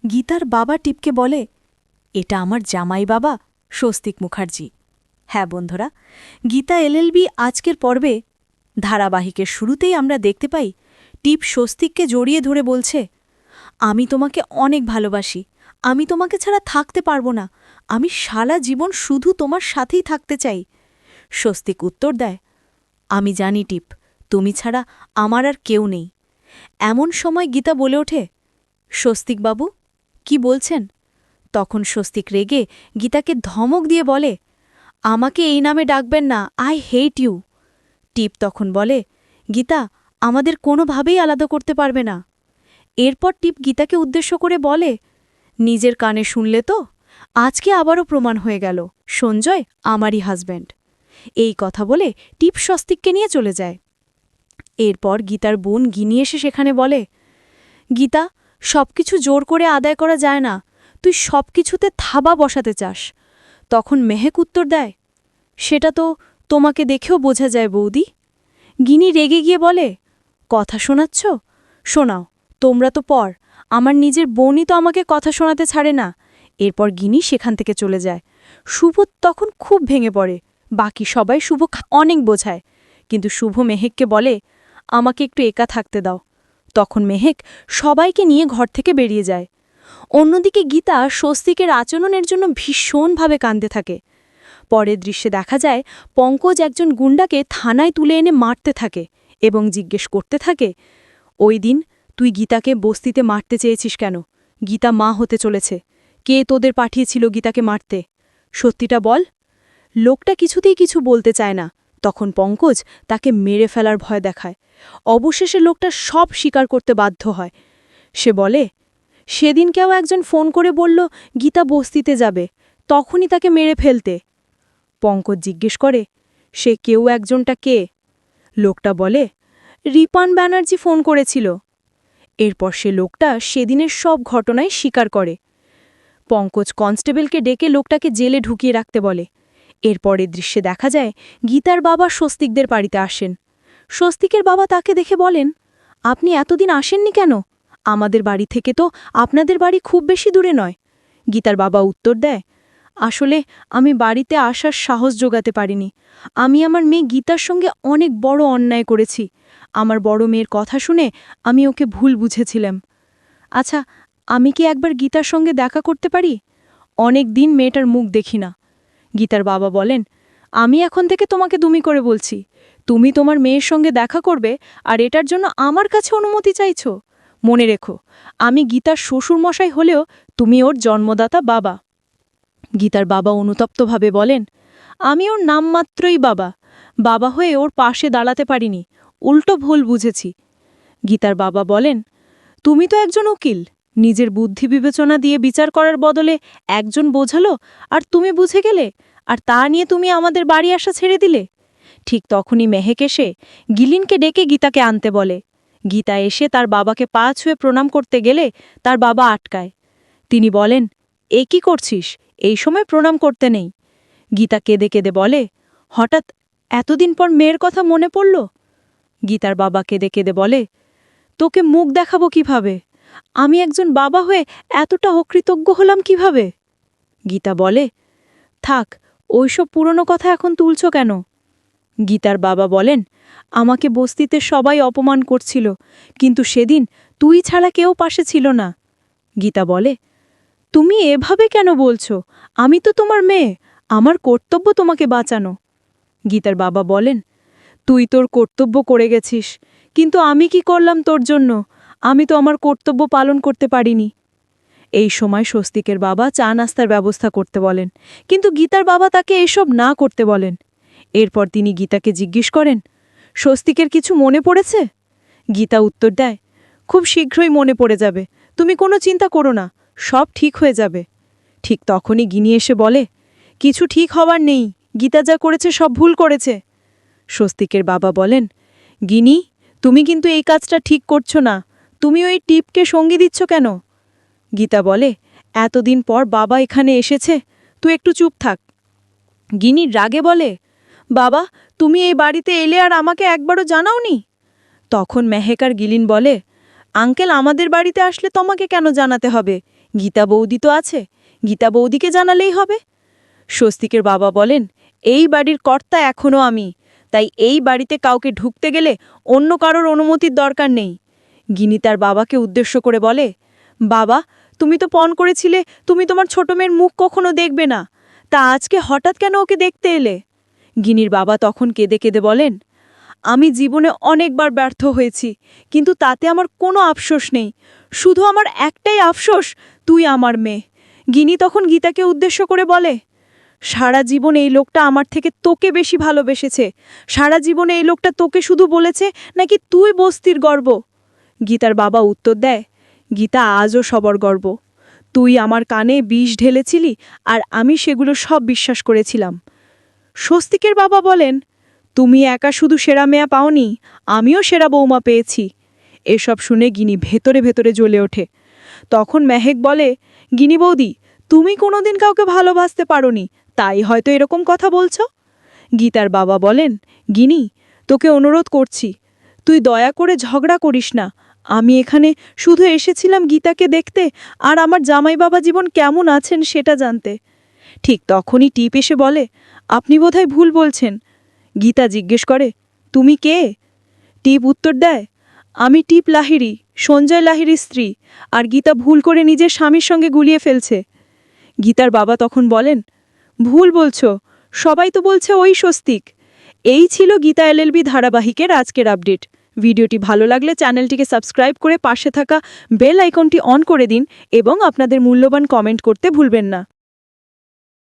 গীতার বাবা টিপকে বলে, এটা আমার জামাই বাবা স্বস্তিক মুখার্জি। হ্যাঁ বন্ধুরা, গীতা এলএলবি আজকের পর্বে ধারাবাহিকের শুরুতেই আমরা দেখতে পাই টিপ স্বস্তিককে জড়িয়ে ধরে বলছে, আমি তোমাকে অনেক ভালোবাসি, আমি তোমাকে ছাড়া থাকতে পারবো না, আমি সারা জীবন শুধু তোমার সাথেই থাকতে চাই। স্বস্তিক উত্তর দেয়, আমি জানি টিপ, তুমি ছাড়া আমার আর কেউ নেই। এমন সময় গীতা বলে ওঠে, স্বস্তিকবাবু কি বলছেন? তখন স্বস্তিক রেগে গীতাকে ধমক দিয়ে বলে, আমাকে এই নামে ডাকবেন না, আই হেট ইউ। টিপ তখন বলে, গীতা আমাদের কোনোভাবেই আলাদা করতে পারবে না। এরপর টিপ গীতাকে উদ্দেশ্য করে বলে, নিজের কানে শুনলে তো, আজকে আবারও প্রমাণ হয়ে গেল সঞ্জয় আমারই হাজব্যান্ড। এই কথা বলে টিপ স্বস্তিককে নিয়ে চলে যায়। এরপর গীতার বোন গিনি এসে সেখানে বলে, গীতা সবকিছু জোর করে আদায় করা যায় না, তুই সবকিছুতে থাবা বসাতে চাস। তখন মেহেক উত্তর দেয়, সেটা তো তোমাকে দেখেও বোঝা যায় বৌদি। গিনি রেগে গিয়ে বলে, কথা শোনাচ্ছ? শোনাও, তোমরা তো পর, আমার নিজের বোনই তো আমাকে কথা শোনাতে ছাড়ে না। এরপর গিনি সেখান থেকে চলে যায়। শুভ তখন খুব ভেঙে পড়ে। বাকি সবাই শুভ অনেক বোঝায়, কিন্তু শুভ মেহেককে বলে, আমাকে একটু একা থাকতে দাও। তখন মেহেক সবাইকে নিয়ে ঘর থেকে বেরিয়ে যায়। অন্যদিকে গীতা স্বস্তিকের আচরণের জন্য ভীষণভাবে কাঁদতে থাকে। পরের দৃশ্যে দেখা যায় পঙ্কজ একজন গুন্ডাকে থানায় তুলে এনে মারতে থাকে এবং জিজ্ঞেস করতে থাকে, ওই দিন তুই গীতাকে বস্তিতে মারতে চেয়েছিস কেন? গীতা মা হতে চলেছে, কে তোদের পাঠিয়েছিল গীতাকে মারতে? সত্যিটা বল। লোকটা কিছুতেই কিছু বলতে চায় না। তখন পঙ্কজ তাকে মেরে ফেলার ভয় দেখায়। অবশেষে লোকটা সব স্বীকার করতে বাধ্য হয়। সে বলে, সেদিন কেউ একজন ফোন করে বলল গীতা বস্তিতে যাবে, তখনই তাকে মেরে ফেলতে। পঙ্কজ জিজ্ঞেস করে, সে কেউ একজনটা কে? লোকটা বলে, রিপান ব্যানার্জি ফোন করেছিল। এরপর সে লোকটা সেদিনের সব ঘটনায় স্বীকার করে। পঙ্কজ কনস্টেবলকে ডেকে লোকটাকে জেলে ঢুকিয়ে রাখতে বলে। এরপরের দৃশ্যে দেখা যায় গীতার বাবা স্বস্তিকদের বাড়িতে আসেন। স্বস্তিকের বাবা তাকে দেখে বলেন, আপনি এতদিন আসেননি কেন? আমাদের বাড়ি থেকে তো আপনাদের বাড়ি খুব বেশি দূরে নয়। গীতার বাবা উত্তর দেয়, আসলে আমি বাড়িতে আসার সাহস জোগাতে পারিনি। আমি আমার মেয়ে গীতার সঙ্গে অনেক বড় অন্যায় করেছি। আমার বড় মেয়ের কথা শুনে আমি ওকে ভুল বুঝেছিলাম। আচ্ছা, আমি কি একবার গীতার সঙ্গে দেখা করতে পারি? অনেক দিন মেয়েটার মুখ দেখি না। গীতার বাবা বলেন, আমি এখন থেকে তোমাকে তুমি করে বলছি। তুমি তোমার মেয়ের সঙ্গে দেখা করবে আর এটার জন্য আমার কাছে অনুমতি চাইছ? মনে রেখো, আমি গীতার শ্বশুরমশাই হলেও তুমি ওর জন্মদাতা বাবা। গীতার বাবা অনুতপ্তভাবে বলেন, আমি ওর নামমাত্রই বাবা, বাবা হয়ে ওর পাশে দাঁড়াতে পারিনি, উল্টো ভুল বুঝেছি। গীতার বাবা বলেন, তুমি তো একজন উকিল, নিজের বুদ্ধি বিবেচনা দিয়ে বিচার করার বদলে একজন বোঝালো আর তুমি বুঝে গেলে, আর তা নিয়ে তুমি আমাদের বাড়ি আসা ছেড়ে দিলে। ঠিক তখনই মেহেক এসে গিলিনকে ডেকে গীতাকে আনতে বলে। গীতা এসে তার বাবাকে পা ছুঁয়ে প্রণাম করতে গেলে তার বাবা আটকায়। তিনি বলেন, এ কি করছিস? এই সময় প্রণাম করতে নেই। গীতা কেঁদে কেঁদে বলে, হঠাৎ এতদিন পর মেয়ের কথা মনে পড়ল। গীতার বাবা কেঁদে কেঁদে বলে, তোকে মুখ দেখাবো কিভাবে? আমি একজন বাবা হয়ে এতটা অকৃতজ্ঞ হলাম কিভাবে? গীতা বলে, থাক, ওইসব পুরনো কথা এখন তুলছ কেন? গীতার বাবা বলেন, আমাকে বস্তিতে সবাই অপমান করছিল, কিন্তু সেদিন তুই ছাড়া কেউ পাশে ছিল না। গীতা বলে, তুমি এভাবে কেন বলছো? আমি তো তোমার মেয়ে, আমার কর্তব্য তোমাকে বাঁচানো। গীতার বাবা বলেন, তুই তোর কর্তব্য করে গেছিস, কিন্তু আমি কি করলাম তোর জন্য? আমি তো আমার কর্তব্য পালন করতে পারিনি। এই সময় স্বস্তিকের বাবা চা নাস্তার ব্যবস্থা করতে বলেন, কিন্তু গীতার বাবা তাকে এসব না করতে বলেন। এরপর তিনি গীতাকে জিজ্ঞেস করেন, স্বস্তিকের কিছু মনে পড়েছে? গীতা উত্তর দেয়, খুব শীঘ্রই মনে পড়ে যাবে, তুমি কোনো চিন্তা করো না, সব ঠিক হয়ে যাবে। ঠিক তখনই গিনি এসে বলে, কিছু ঠিক হওয়ার নেই, গীতা যা করেছে সব ভুল করেছে। স্বস্তিকের বাবা বলেন, গিনি, তুমি কিন্তু এই কাজটা ঠিক করছো না, তুমি ওই টিপকে সঙ্গী দিচ্ছ কেন? গীতা বলে, এতদিন পর বাবা এখানে এসেছে, তুই একটু চুপ থাক। গিনি রাগে বলে, বাবা, তুমি এই বাড়িতে এলে আর আমাকে একবারও জানাওনি? তখন মেহেক আর গিলিন বলে, আঙ্কেল আমাদের বাড়িতে আসলে তোমাকে কেন জানাতে হবে? গীতা বৌদি তো আছে, গীতা বৌদিকে জানালেই হবে। স্বস্তিকের বাবা বলেন, এই বাড়ির কর্তা এখনও আমি, তাই এই বাড়িতে কাউকে ঢুকতে গেলে অন্য কারোর অনুমতির দরকার নেই। গিনি তার বাবাকে উদ্দেশ্য করে বলে, বাবা, তুমি তো পণ করেছিলে তুমি তোমার ছোট মেয়ের মুখ কখনো দেখবে না, তা আজকে হঠাৎ কেন ওকে দেখতে এলে? গিনির বাবা তখন কেঁদে কেঁদে বলেন, আমি জীবনে অনেকবার ব্যর্থ হয়েছি, কিন্তু তাতে আমার কোনো আফসোস নেই, শুধু আমার একটাই আফসোস, তুই আমার মেয়ে। গিনি তখন গীতাকে উদ্দেশ্য করে বলে, সারা জীবন এই লোকটা আমার থেকে তোকে বেশি ভালোবেসেছে, সারা জীবন এই লোকটা তোকে শুধু বলেছে নাকি তুই বস্তির গর্ব? গীতার বাবা উত্তর দেয়, গীতা আজও সবার গর্ব। তুই আমার কানে বিষ ঢেলেছিলি আর আমি সেগুলো সব বিশ্বাস করেছিলাম। স্বস্তিকের বাবা বলেন, তুমি একা শুধু সেরা মেয়া পাওনি, আমিও সেরা বৌমা পেয়েছি। এসব শুনে গিনি ভেতরে ভেতরে জ্বলে ওঠে। তখন মেহেক বলে, গিনি বৌদি, তুমি কোনোদিন কাউকে ভালোবাসতে পারোনি, তাই হয়তো এরকম কথা বলছো। গীতার বাবা বলেন, গিনি, তোকে অনুরোধ করছি, তুই দয়া করে ঝগড়া করিস না। আমি এখানে শুধু এসেছিলাম গীতাকে দেখতে আর আমার জামাই বাবা জীবন কেমন আছেন সেটা জানতে। ঠিক তখনই টিপ এসে বলে, আপনি বোধহয় ভুল বলছেন। গীতা জিজ্ঞেস করে, তুমি কে? টিপ উত্তর দেয়, আমি টিপ লাহিড়ী, সঞ্জয় লাহিড়ীর স্ত্রী, আর গীতা ভুল করে নিজের স্বামীর সঙ্গে গুলিয়ে ফেলছে। গীতার বাবা তখন বলেন, ভুল বলছো, সবাই তো বলছে ওই স্বস্তিক। এই ছিল গীতা এলএলবি ধারাবাহিকের আজকের আপডেট। ভিডিওটি ভালো লাগলে চ্যানেলটিকে সাবস্ক্রাইব করে পাশে থাকা বেল আইকনটি অন করে দিন এবং আপনাদের মূল্যবান কমেন্ট করতে ভুলবেন না।